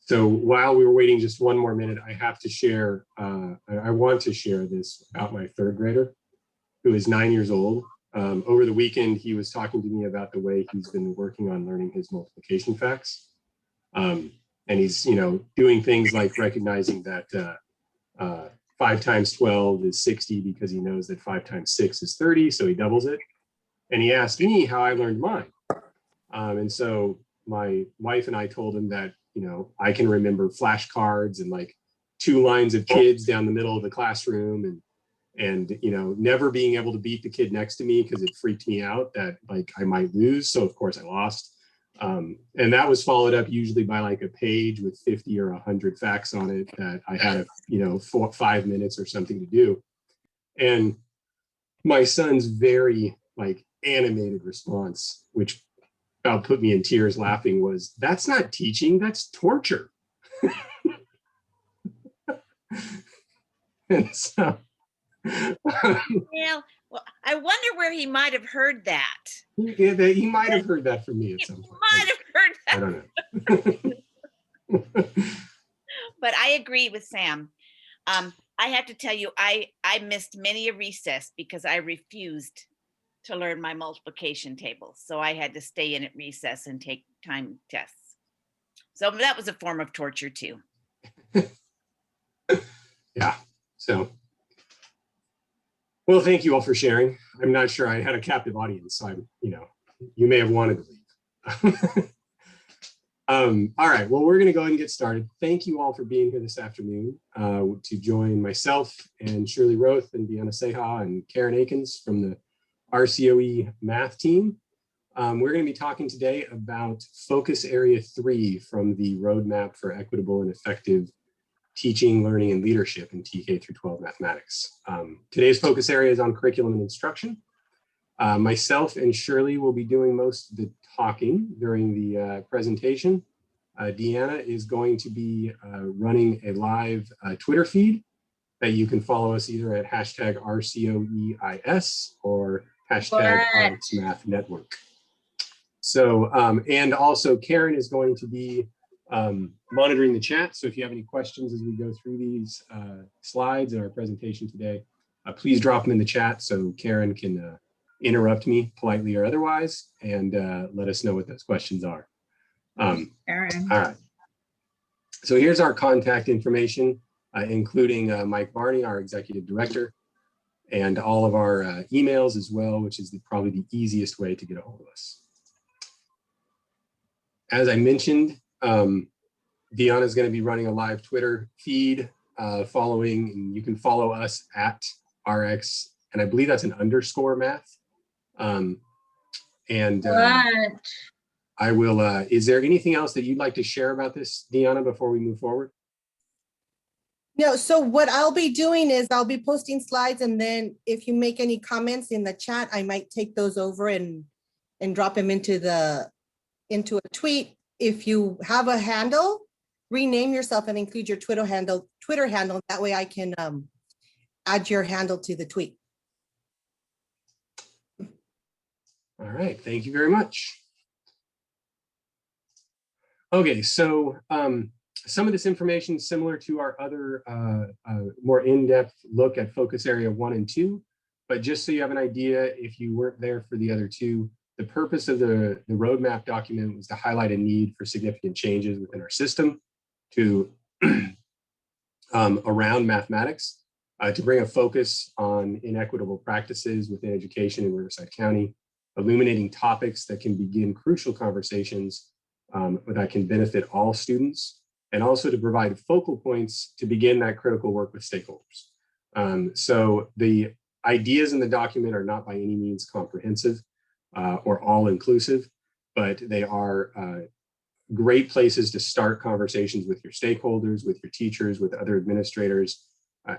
So while we were waiting just one more minute, I have to share, I want to share this about my third grader who is 9 years old. Over the weekend, he was talking to me about the way he's been working on learning his multiplication facts. And he's, doing things like recognizing that 5 times 12 is 60 because he knows that 5 times 6 is 30, so he doubles it. And he asked me how I learned mine. And so my wife and I told him that, I can remember flashcards and like 2 lines of kids down the middle of the classroom and never being able to beat the kid next to me because it freaked me out that like I might lose. So of course I lost. And that was followed up usually by like a page with 50 or 100 facts on it that I had, 5 minutes or something to do. And my son's very like animated response, which about put me in tears laughing, was, "That's not teaching, that's torture." And so, well, I wonder where he might have heard that. Yeah, he might have heard that from me at some point. He might have heard that. I don't know. But I agree with Sam. I have to tell you, I missed many a recess because I refused to learn my multiplication table. So I had to stay in at recess and take time tests. So that was a form of torture too. Yeah. So, well, thank you all for sharing. I'm not sure I had a captive audience, so I'm, you may have wanted to leave. All right, well, we're going to go ahead and get started. Thank you all for being here this afternoon to join myself and Shirley Roth and Deanna Seha and Karen Akins from the RCOE math team. We're going to be talking today about Focus Area 3 from the Roadmap for Equitable and Effective Teaching, Learning, and Leadership in TK through 12 Mathematics. Today's focus area is on curriculum and instruction. Myself and Shirley will be doing most of the talking during the presentation. Deanna is going to be running a live Twitter feed that you can follow us either at hashtag RCOEIS or hashtag RxMathNetwork. So, and also Karen is going to be monitoring the chat. So if you have any questions as we go through these slides in our presentation today, please drop them in the chat so Karen can interrupt me politely or otherwise and let us know what those questions are. Karen. All right. So here's our contact information, including Mike Barney, our executive director, and all of our emails as well, which is probably the easiest way to get a hold of us. As I mentioned, Deanna is going to be running a live Twitter feed following, and you can follow us at RX, and I believe that's an underscore math. I will, is there anything else that you'd like to share about this, Deanna, before we move forward? No, so what I'll be doing is I'll be posting slides, and then if you make any comments in the chat, I might take those over and drop them into a tweet. If you have a handle, rename yourself and include your Twitter handle. That way I can add your handle to the tweet. All right, thank you very much. Okay, so some of this information is similar to our other more in-depth look at focus area 1 and 2, but just so you have an idea, if you weren't there for the other two, the purpose of the roadmap document was to highlight a need for significant changes within our system to around mathematics, to bring a focus on inequitable practices within education in Riverside County, illuminating topics that can begin crucial conversations that can benefit all students, and also to provide focal points to begin that critical work with stakeholders. So the ideas in the document are not by any means comprehensive or all-inclusive, but they are great places to start conversations with your stakeholders, with your teachers, with other administrators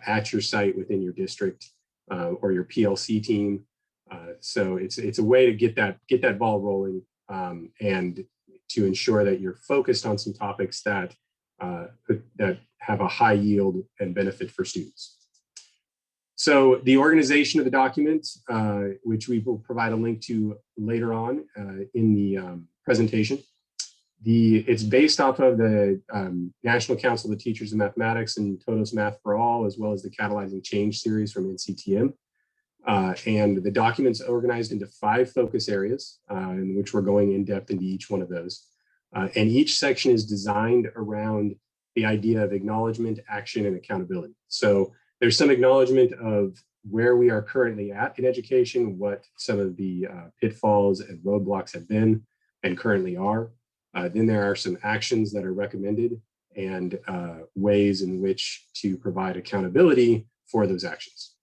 at your site within your district or your PLC team. So it's a way to get that ball rolling and to ensure that you're focused on some topics that have a high yield and benefit for students. So the organization of the document, which we will provide a link to later on in the presentation, It's based off of the National Council of Teachers of Mathematics and TOTOS Math for All, as well as the Catalyzing Change series from NCTM. And the document's organized into 5 focus areas, in which we're going in depth into each one of those. And each section is designed around the idea of acknowledgement, action, and accountability. So there's some acknowledgement of where we are currently at in education, what some of the pitfalls and roadblocks have been and currently are. Then there are some actions that are recommended and ways in which to provide accountability for those actions.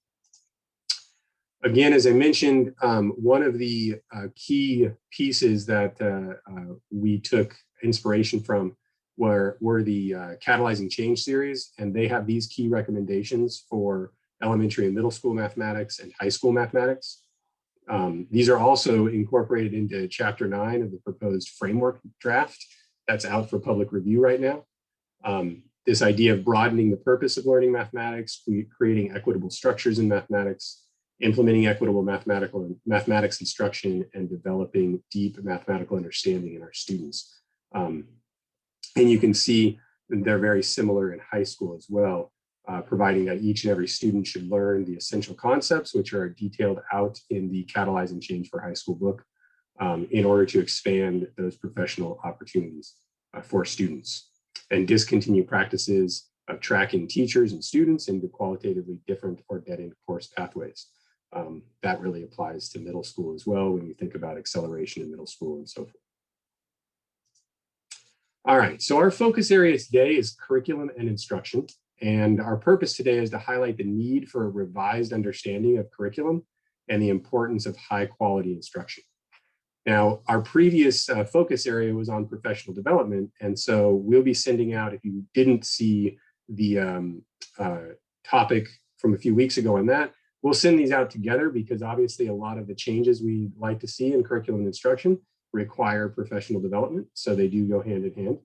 Again, as I mentioned, one of the key pieces that we took inspiration from were the Catalyzing Change series, and they have these key recommendations for elementary and middle school mathematics and high school mathematics. These are also incorporated into Chapter 9 of the proposed framework draft that's out for public review right now. This idea of broadening the purpose of learning mathematics, creating equitable structures in mathematics, implementing equitable mathematics instruction, and developing deep mathematical understanding in our students. And you can see they're very similar in high school as well, providing that each and every student should learn the essential concepts, which are detailed out in the Catalyzing Change for High School book, in order to expand those professional opportunities for students, and discontinue practices of tracking teachers and students into qualitatively different or dead-end course pathways. That really applies to middle school as well when you think about acceleration in middle school and so forth. All right, so our focus area today is curriculum and instruction. And our purpose today is to highlight the need for a revised understanding of curriculum and the importance of high quality instruction. Now, our previous focus area was on professional development. And so we'll be sending out, if you didn't see the topic from a few weeks ago on that, we'll send these out together because obviously a lot of the changes we like to see in curriculum and instruction require professional development. So they do go hand in hand.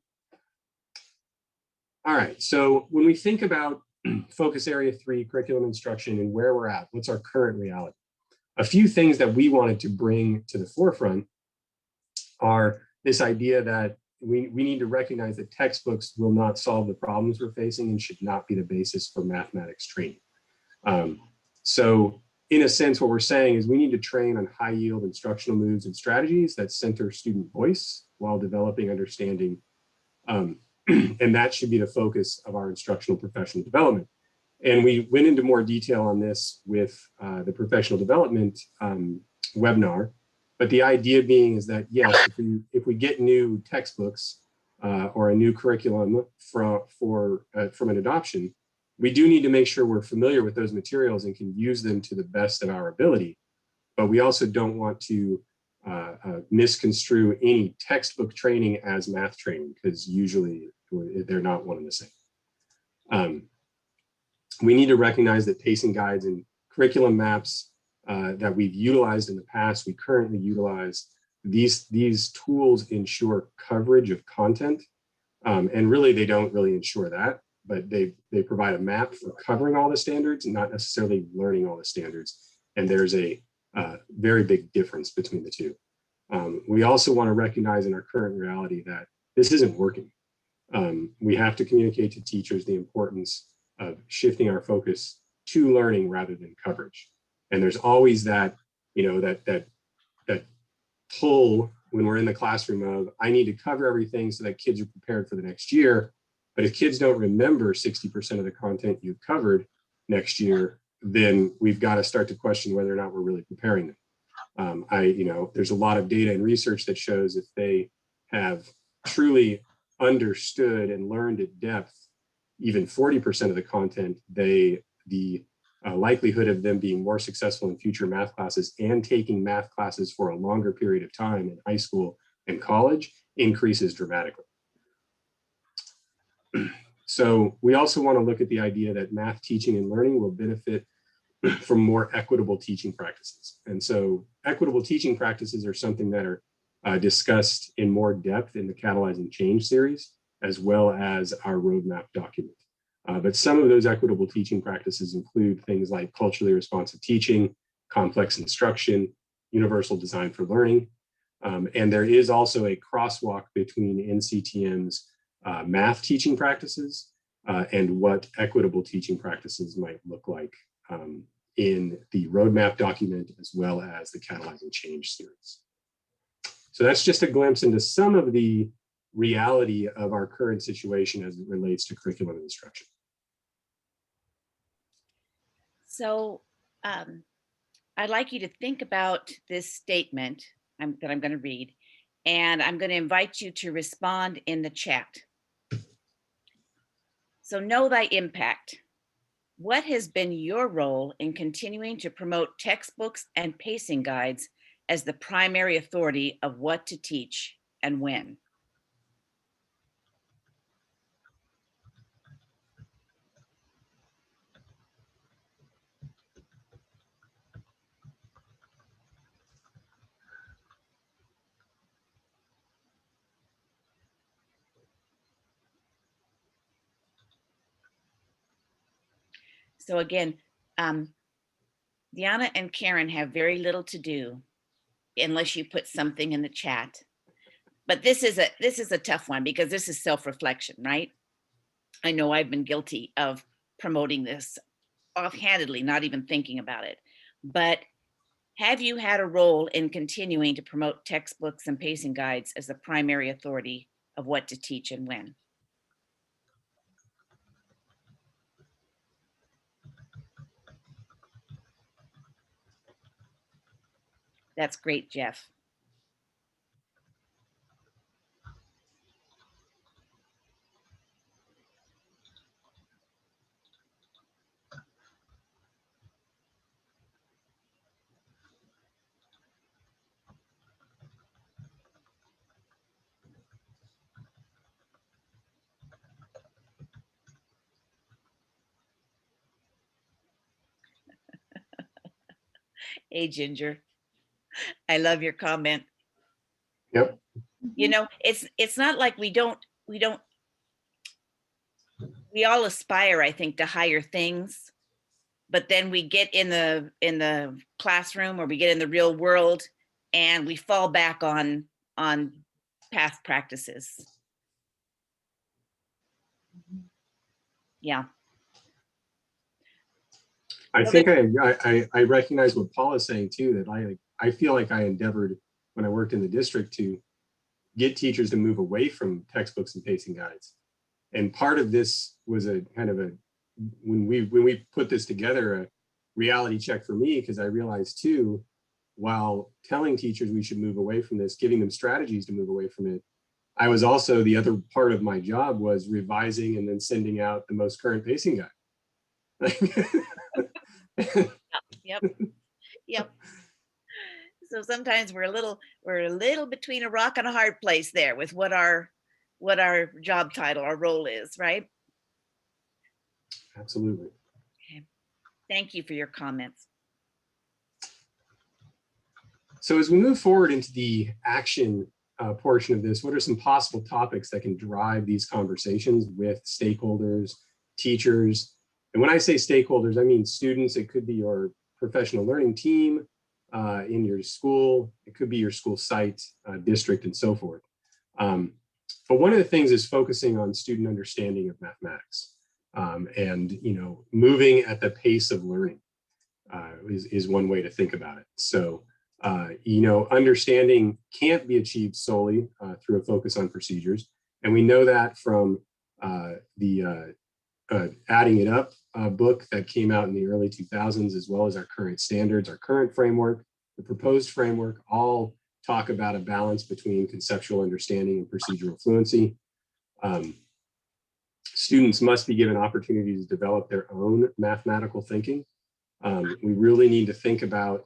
All right, so when we think about focus area 3, curriculum instruction, and where we're at, what's our current reality? A few things that we wanted to bring to the forefront are this idea that we need to recognize that textbooks will not solve the problems we're facing and should not be the basis for mathematics training. So in a sense, what we're saying is we need to train on high yield instructional moves and strategies that center student voice while developing understanding. And that should be the focus of our instructional professional development. And we went into more detail on this with the professional development webinar. But the idea being is that, yes, if we get new textbooks or a new curriculum from an adoption, we do need to make sure we're familiar with those materials and can use them to the best of our ability. But we also don't want to misconstrue any textbook training as math training, because usually they're not one and the same. We need to recognize that pacing guides and curriculum maps that we've utilized in the past, we currently utilize. These tools ensure coverage of content, and really they don't really ensure that, but they provide a map for covering all the standards and not necessarily learning all the standards. And there's a very big difference between the two. We also want to recognize in our current reality that this isn't working. We have to communicate to teachers the importance of shifting our focus to learning rather than coverage. And there's always that, that pull when we're in the classroom of, I need to cover everything so that kids are prepared for the next year. But if kids don't remember 60% of the content you've covered next year, then we've got to start to question whether or not we're really preparing them. There's a lot of data and research that shows if they have truly understood and learned at depth even 40% of the content, the likelihood of them being more successful in future math classes and taking math classes for a longer period of time in high school and college increases dramatically. So we also want to look at the idea that math teaching and learning will benefit from more equitable teaching practices. And so equitable teaching practices are something that are discussed in more depth in the Catalyzing Change series, as well as our roadmap document. But some of those equitable teaching practices include things like culturally responsive teaching, complex instruction, universal design for learning. And there is also a crosswalk between NCTM's math teaching practices and what equitable teaching practices might look like in the roadmap document, as well as the Catalyzing Change series. So that's just a glimpse into some of the reality of our current situation as it relates to curriculum and instruction. So I'd like you to think about this statement that I'm going to read, and I'm going to invite you to respond in the chat. So know thy impact. What has been your role in continuing to promote textbooks and pacing guides as the primary authority of what to teach and when? So again, Deanna and Karen have very little to do unless you put something in the chat. But this is a tough one because this is self-reflection, right? I know I've been guilty of promoting this offhandedly, not even thinking about it. But have you had a role in continuing to promote textbooks and pacing guides as the primary authority of what to teach and when? That's great, Jeff. Hey, Ginger, I love your comment. Yep. You know, it's not like we all aspire, I think, to higher things, but then we get in the classroom or we get in the real world and we fall back on past practices. Yeah. I think I recognize what Paul is saying too, that I feel like I endeavored when I worked in the district to get teachers to move away from textbooks and pacing guides. And part of this was a kind of a, when we put this together, a reality check for me, because I realized too, while telling teachers we should move away from this, giving them strategies to move away from it, I was also, the other part of my job was revising and then sending out the most current pacing guide. Yep. Yep. So sometimes we're a little between a rock and a hard place there with what our job title, our role is, right? Absolutely. Okay. Thank you for your comments. So as we move forward into the action portion of this, what are some possible topics that can drive these conversations with stakeholders, teachers? And when I say stakeholders, I mean students. It could be your professional learning team in your school. It could be your school site, district, and so forth. But one of the things is focusing on student understanding of mathematics and, you know, moving at the pace of learning is one way to think about it. So, you know, understanding can't be achieved solely through a focus on procedures. And we know that from the Adding It Up book that came out in the early 2000s, as well as our current standards, our current framework, the proposed framework, all talk about a balance between conceptual understanding and procedural fluency. Students must be given opportunities to develop their own mathematical thinking. We really need to think about,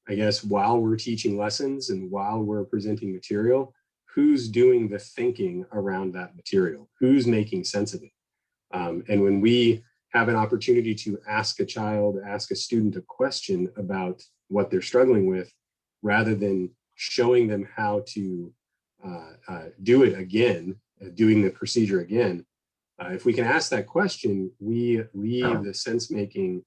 I guess, while we're teaching lessons and while we're presenting material, who's doing the thinking around that material, who's making sense of it. And when we have an opportunity to ask a student a question about what they're struggling with, rather than showing them how to do it again, doing the procedure again, if we can ask that question, we leave the sense making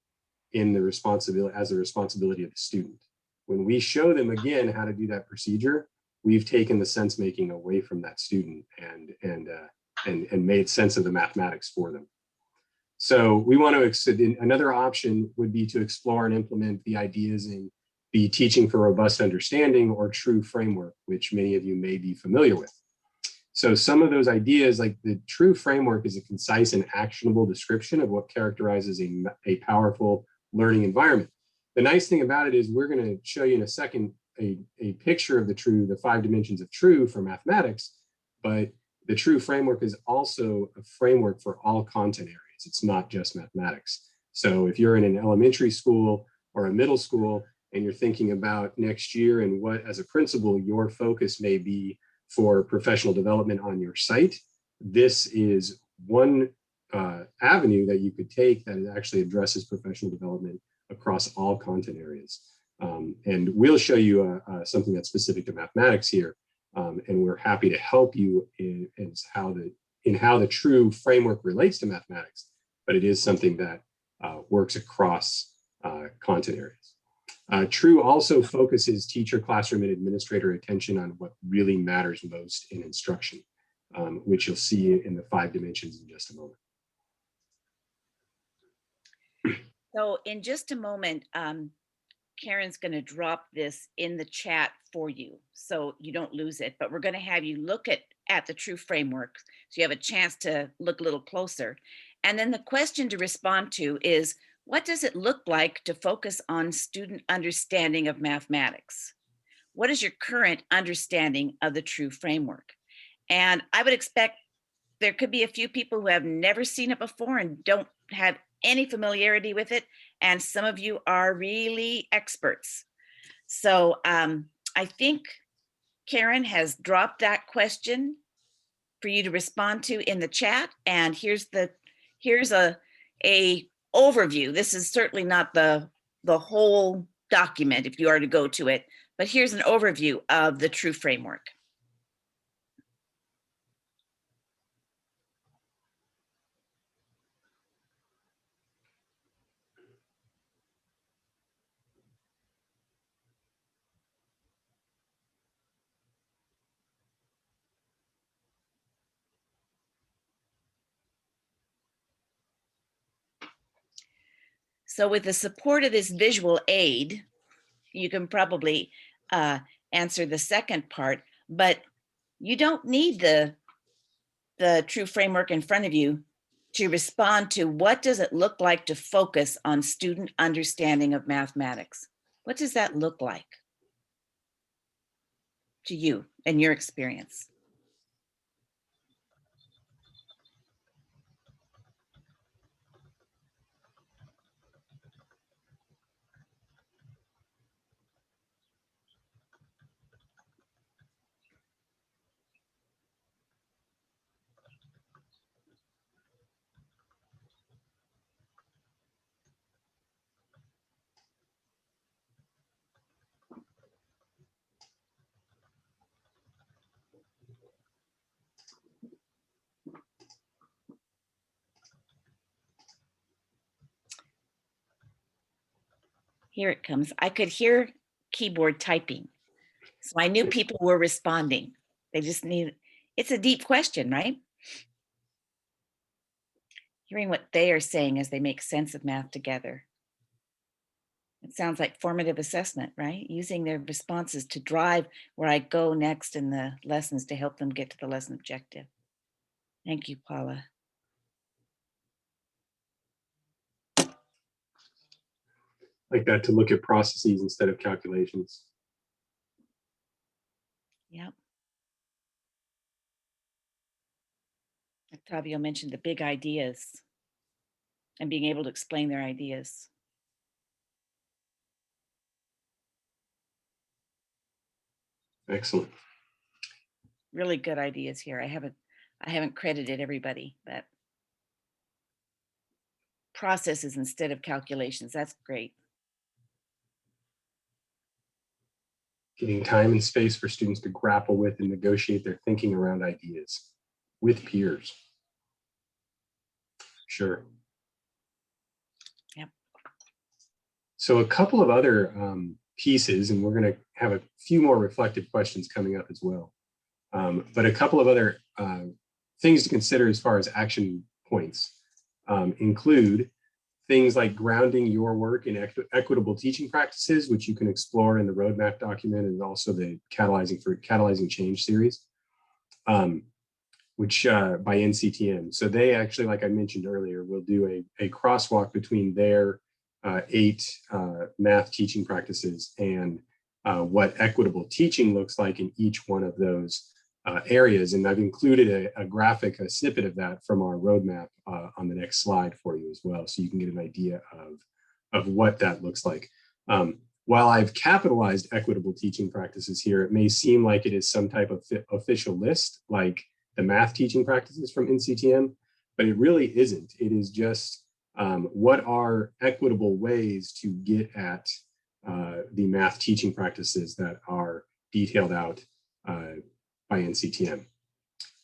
in the responsibility of the student. When we show them again how to do that procedure, we've taken the sense making away from that student and made sense of the mathematics for them. So we want to, another option would be to explore and implement the ideas in the Teaching for Robust Understanding or TRUE framework, which many of you may be familiar with. So some of those ideas, like the TRUE framework, is a concise and actionable description of what characterizes a powerful learning environment. The nice thing about it is we're going to show you in a second a picture of the TRUE, the 5 dimensions of TRUE for mathematics, but the TRUE framework is also a framework for all content areas. It's not just mathematics. So if you're in an elementary school or a middle school and you're thinking about next year and what, as a principal, your focus may be for professional development on your site, this is one avenue that you could take that actually addresses professional development across all content areas. And we'll show you something that's specific to mathematics here. And we're happy to help you in how the TRUE framework relates to mathematics, but it is something that works across content areas. TRUE also focuses teacher, classroom, and administrator attention on what really matters most in instruction, which you'll see in the 5 dimensions in just a moment. So in just a moment, Karen's going to drop this in the chat for you so you don't lose it, but we're going to have you look at the TRUE framework so you have a chance to look a little closer. And then the question to respond to is, what does it look like to focus on student understanding of mathematics? What is your current understanding of the TRUE framework? And I would expect there could be a few people who have never seen it before and don't have any familiarity with it. And some of you are really experts. So I think Karen has dropped that question for you to respond to in the chat. And here's a overview. This is certainly not the whole document if you are to go to it, but here's an overview of the TRUE framework. So with the support of this visual aid, you can probably answer the second part, but you don't need the TRUE framework in front of you to respond to what does it look like to focus on student understanding of mathematics? What does that look like to you and your experience? Here it comes. I could hear keyboard typing. So I knew people were responding. They just need, it's a deep question, right? Hearing what they are saying as they make sense of math together. It sounds like formative assessment, right? Using their responses to drive where I go next in the lessons to help them get to the lesson objective. Thank you, Paula. Like that, to look at processes instead of calculations. Yep. Octavio mentioned the big ideas and being able to explain their ideas. Excellent. Really good ideas here. I haven't credited everybody, but processes instead of calculations. That's great. Giving time and space for students to grapple with and negotiate their thinking around ideas with peers. Sure. Yep. So a couple of other pieces, and we're going to have a few more reflective questions coming up as well. But a couple of other things to consider as far as action points include things like grounding your work in equitable teaching practices, which you can explore in the roadmap document and also the Catalyzing Change series, which by NCTM. So they actually, like I mentioned earlier, will do a crosswalk between their 8 math teaching practices and what equitable teaching looks like in each one of those areas. And I've included a graphic, a snippet of that from our roadmap on the next slide for you as well, so you can get an idea of what that looks like. While I've capitalized equitable teaching practices here, it may seem like it is some type of official list, like the math teaching practices from NCTM, but it really isn't. It is just what are equitable ways to get at the math teaching practices that are detailed out by NCTM.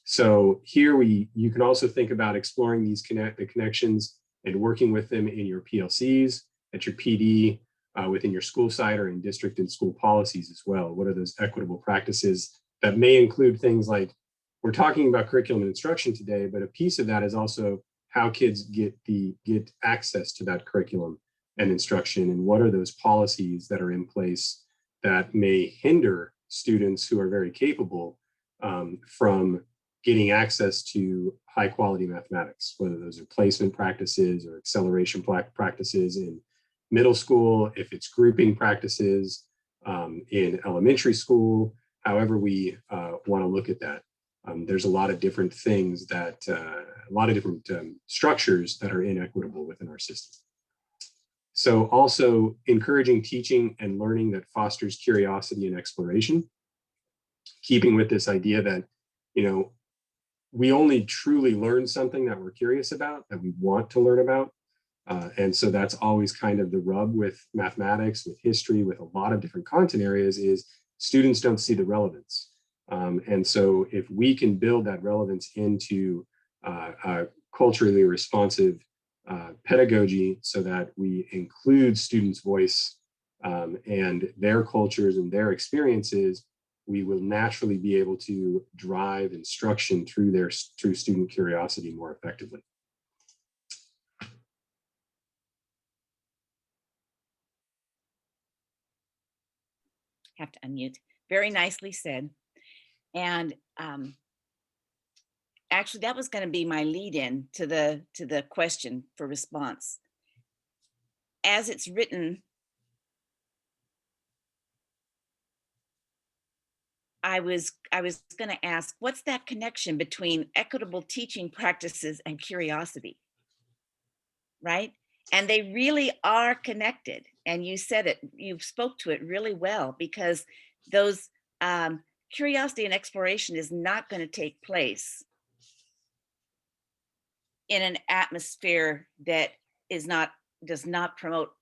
So here you can also think about exploring these the connections and working with them in your PLCs, at your PD, within your school site or in district and school policies as well. What are those equitable practices that may include things like, we're talking about curriculum and instruction today, but a piece of that is also how kids get access to that curriculum and instruction, and what are those policies that are in place that may hinder students who are very capable from getting access to high quality mathematics, whether those are placement practices or acceleration practices in middle school, if it's grouping practices in elementary school, however we want to look at that. There's a lot of different things that, a lot of different structures that are inequitable within our system. So also encouraging teaching and learning that fosters curiosity and exploration, keeping with this idea that, we only truly learn something that we're curious about, that we want to learn about. And so that's always kind of the rub with mathematics, with history, with a lot of different content areas, is students don't see the relevance. And so if we can build that relevance into a culturally responsive pedagogy, so that we include students' voice and their cultures and their experiences, we will naturally be able to drive instruction through student curiosity more effectively. Have to unmute. Very nicely said. And actually, that was going to be my lead-in to the question for response. As it's written, I was going to ask, what's that connection between equitable teaching practices and curiosity, right? And they really are connected. And you said it, you spoke to it really well, because those curiosity and exploration is not going to take place in an atmosphere that does not promote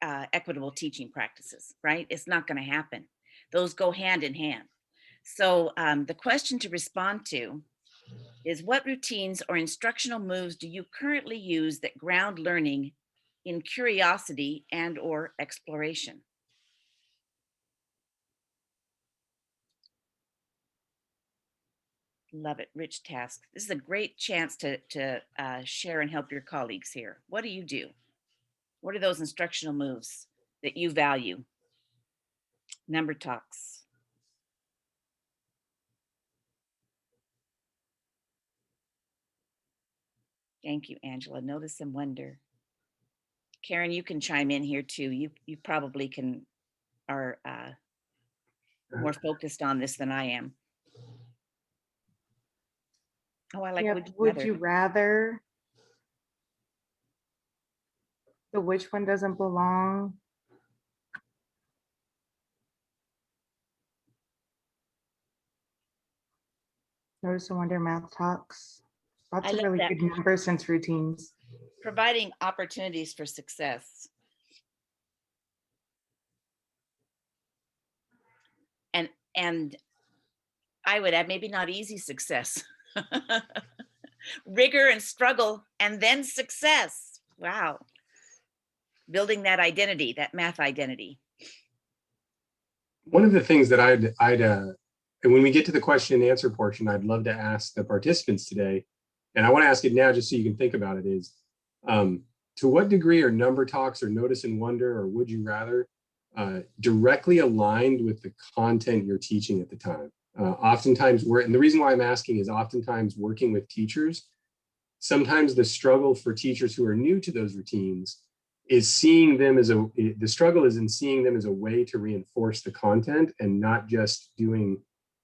equitable teaching practices, right? It's not going to happen. Those go hand in hand. So the question to respond to is, what routines or instructional moves do you currently use that ground learning in curiosity and or exploration? Love it, rich task. This is a great chance to share and help your colleagues here. What do you do? What are those instructional moves that you value? Number talks. Thank you, Angela. Notice and wonder. Karen, you can chime in here too. You probably are more focused on this than I am. Oh, I like would you rather? So which one doesn't belong? Notice and wonder, math talks. Lots of really good number sense routines. Providing opportunities for success. And I would add, maybe not easy success. Rigor and struggle, and then success. Wow. Building that identity, that math identity. One of the things that and when we get to the question and answer portion, I'd love to ask the participants today, and I want to ask it now just so you can think about it, is to what degree are number talks or notice and wonder or would you rather directly aligned with the content you're teaching at the time? Oftentimes, and the reason why I'm asking is oftentimes working with teachers, sometimes the struggle for teachers who are new to those routines is seeing them as the struggle is in seeing them as a way to reinforce the content and not just doing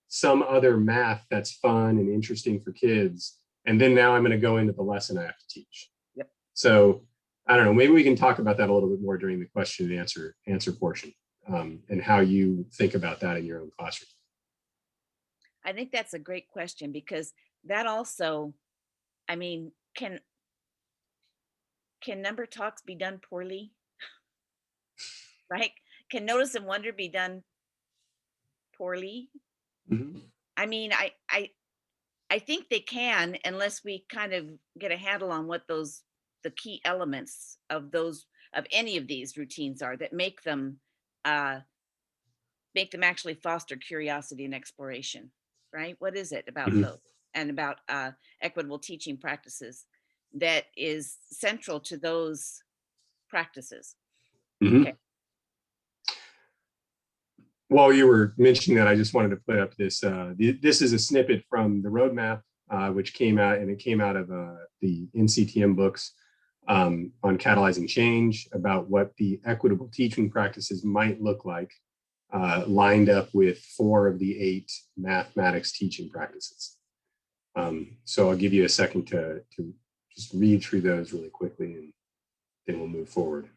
some other math that's fun and interesting for kids. And then now I'm going to go into the lesson I have to teach. Yep. So I don't know, maybe we can talk about that a little bit more during the question and answer portion, and how you think about that in your own classroom. I think that's a great question, because that also, I mean, can number talks be done poorly? Right? Can notice and wonder be done poorly? Mm-hmm. I mean, I think they can, unless we kind of get a handle on what the key elements of any of these routines are that make them actually foster curiosity and exploration, right? What is it about Mm-hmm. those and about equitable teaching practices that is central to those practices? Mm-hmm. Okay. While you were mentioning that, I just wanted to put up this. This is a snippet from the roadmap, which came out, and it came out of the NCTM books on catalyzing change, about what the equitable teaching practices might look like, lined up with 4 of the 8 mathematics teaching practices. So I'll give you a second to just read through those really quickly, and then we'll move forward.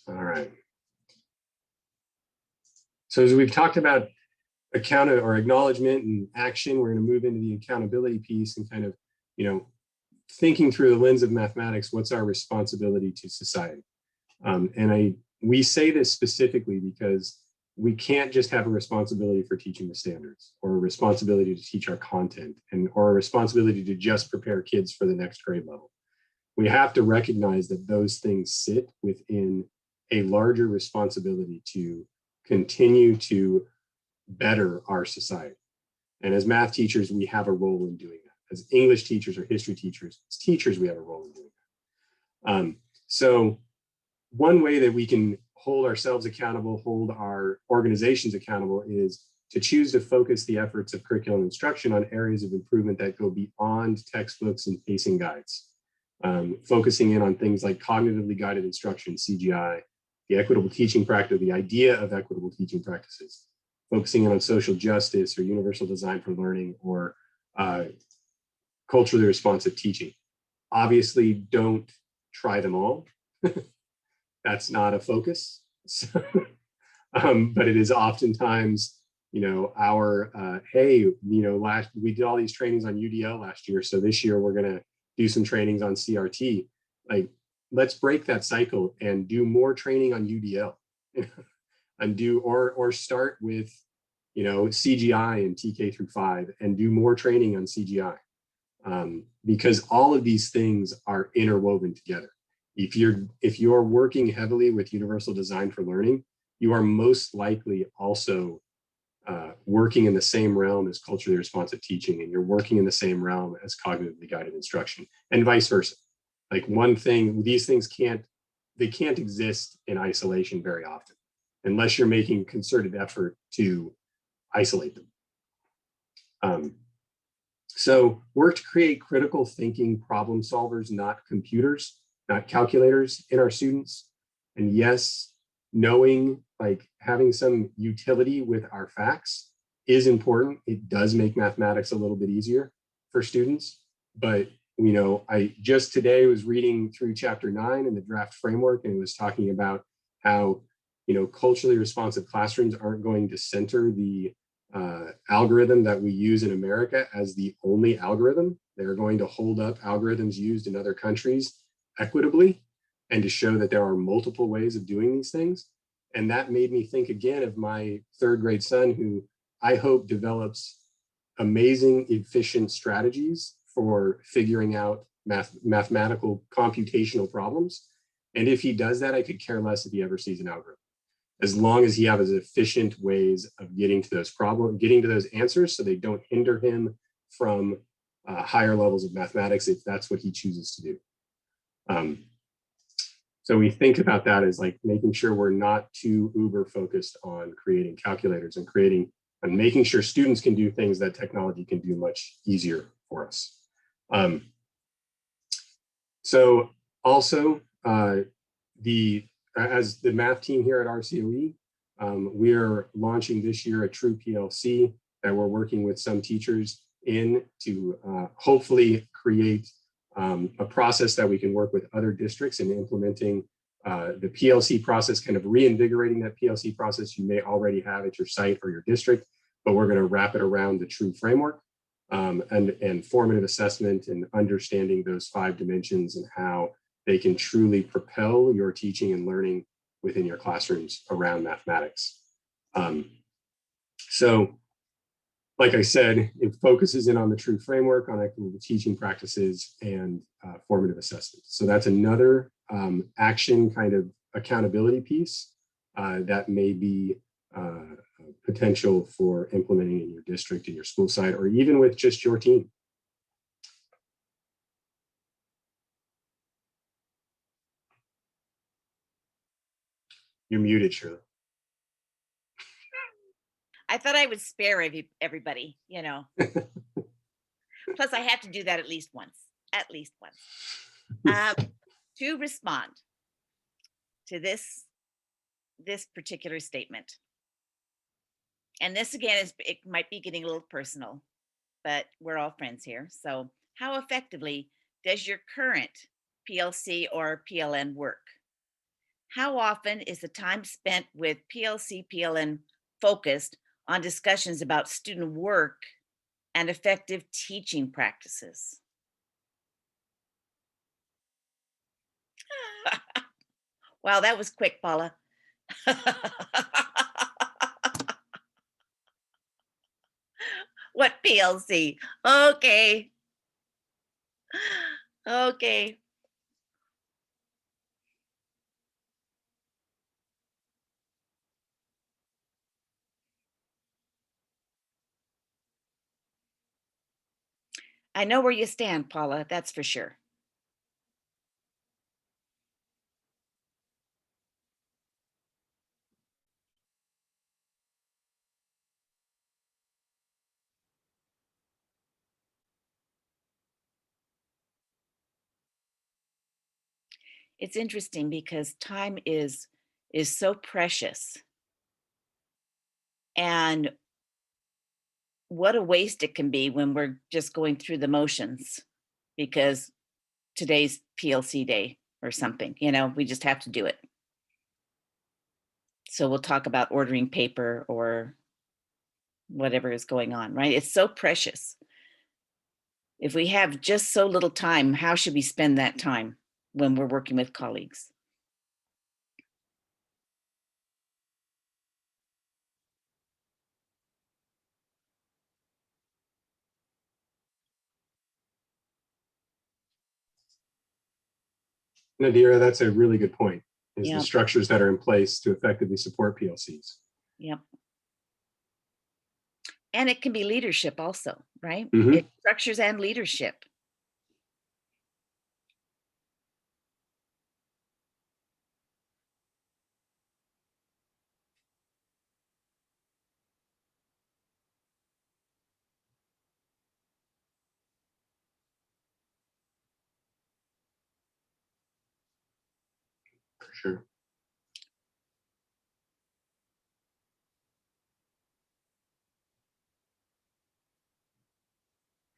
All right. So as we've talked about acknowledgement and action, we're going to move into the accountability piece and kind of, thinking through the lens of mathematics, what's our responsibility to society? And we say this specifically because we can't just have a responsibility for teaching the standards, or a responsibility to teach our content, or a responsibility to just prepare kids for the next grade level. We have to recognize that those things sit within a larger responsibility to continue to better our society. And as math teachers, we have a role in doing that. As English teachers or history teachers, as teachers, we have a role in doing that. So one way that we can hold ourselves accountable, hold our organizations accountable, is to choose to focus the efforts of curriculum instruction on areas of improvement that go beyond textbooks and pacing guides. Focusing in on things like cognitively guided instruction, CGI, the equitable teaching practice, the idea of equitable teaching practices, focusing in on social justice or universal design for learning, or culturally responsive teaching. Obviously, don't try them all. That's not a focus. So, but it is oftentimes, our, hey, we did all these trainings on UDL last year, so this year we're going to do some trainings on CRT. Like, let's break that cycle and do more training on UDL, and or start with, CGI and TK through 5, and do more training on CGI, because all of these things are interwoven together. If you're working heavily with universal design for learning, you are most likely also working in the same realm as culturally responsive teaching, and you're working in the same realm as cognitively guided instruction, and vice versa. Like, these things can't exist in isolation very often, unless you're making concerted effort to isolate them. So work to create critical thinking problem solvers, not computers, not calculators, in our students. And yes, knowing, like, having some utility with our facts is important. It does make mathematics a little bit easier for students. But, I just today was reading through chapter 9 in the draft framework, and it was talking about how, culturally responsive classrooms aren't going to center the algorithm that we use in America as the only algorithm. They're going to hold up algorithms used in other countries equitably. and to show that there are multiple ways of doing these things. And that made me think again of my third grade son, who I hope develops amazing, efficient strategies for figuring out mathematical computational problems. And if he does that, I could care less if he ever sees an algorithm, as long as he has efficient ways of getting to those problems, getting to those answers, so they don't hinder him from higher levels of mathematics if that's what he chooses to do. So we think about that as like making sure we're not too uber focused on creating calculators and making sure students can do things that technology can do much easier for us. So also as the math team here at RCOE, we are launching this year a true PLC that we're working with some teachers in to hopefully create a process that we can work with other districts in implementing the PLC process, kind of reinvigorating that PLC process you may already have at your site or your district, but we're going to wrap it around the true framework and formative assessment and understanding those 5 dimensions and how they can truly propel your teaching and learning within your classrooms around mathematics. So, like I said, it focuses in on the true framework, on equitable teaching practices, and formative assessment. So that's another action kind of accountability piece that may be potential for implementing in your district, in your school site, or even with just your team. You're muted, Shirley. I thought I would spare everybody, you know. Plus, I have to do that at least once. To respond to this particular statement. And this again it might be getting a little personal, but we're all friends here. So how effectively does your current PLC or PLN work? How often is the time spent with PLC, PLN focused on discussions about student work and effective teaching practices? Wow, that was quick, Paula. What PLC? Okay. Okay. I know where you stand, Paula, that's for sure. It's interesting because time is so precious. And what a waste it can be when we're just going through the motions because today's PLC day or something, you know, we just have to do it. So we'll talk about ordering paper or whatever is going on, right? It's so precious. If we have just so little time, how should we spend that time when we're working with colleagues? Nadira, that's a really good point, is Yep. the structures that are in place to effectively support PLCs. Yep. And it can be leadership also, right? Mhm. It's structures and leadership. For sure.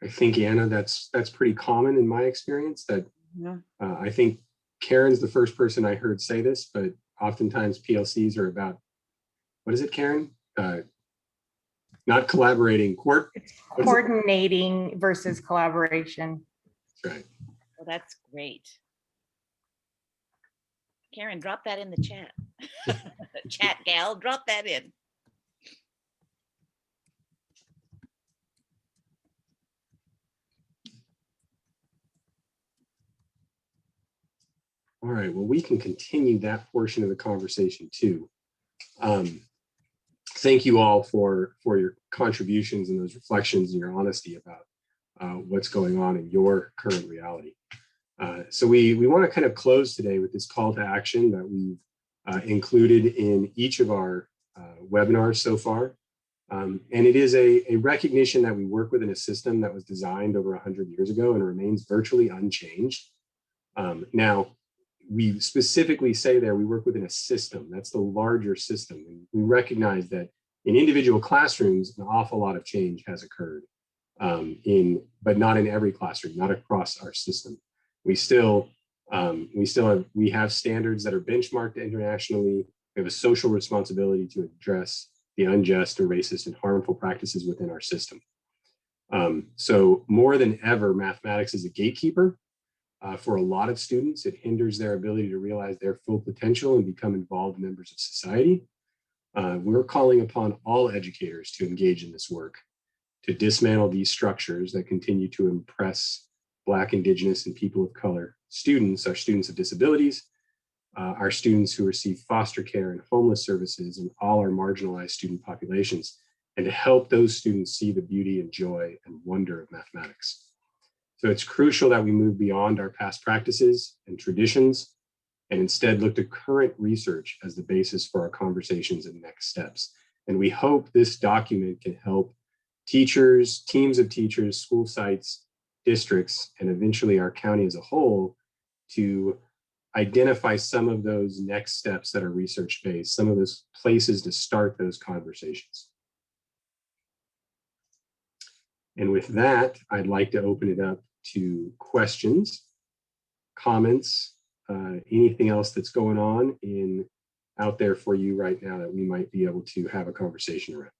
I think, Anna, that's pretty common in my experience. That Yeah. I think Karen's the first person I heard say this, but oftentimes PLCs are about, what is it, Karen? Not collaborating, It's coordinating versus collaboration. That's right. Well, that's great. Karen, drop that in the chat. Chat gal, drop that in. All right, well, we can continue that portion of the conversation too. Thank you all for your contributions and those reflections and your honesty about what's going on in your current reality. So we want to kind of close today with this call to action that we've included in each of our webinars so far. And it is a recognition that we work within a system that was designed over 100 years ago and remains virtually unchanged. Now, we specifically say there we work within a system. That's the larger system. And we recognize that in individual classrooms, an awful lot of change has occurred, but not in every classroom, not across our system. We have standards that are benchmarked internationally. We have a social responsibility to address the unjust or racist and harmful practices within our system. So more than ever, mathematics is a gatekeeper. For a lot of students, it hinders their ability to realize their full potential and become involved members of society. We're calling upon all educators to engage in this work, to dismantle these structures that continue to oppress Black, Indigenous, and people of color students, our students of disabilities, our students who receive foster care and homeless services, and all our marginalized student populations, and to help those students see the beauty and joy and wonder of mathematics. So it's crucial that we move beyond our past practices and traditions and instead look to current research as the basis for our conversations and next steps. And we hope this document can help teachers, teams of teachers, school sites, districts, and eventually our county as a whole to identify some of those next steps that are research-based, some of those places to start those conversations. And with that, I'd like to open it up to questions, comments, anything else that's going on out there for you right now that we might be able to have a conversation around.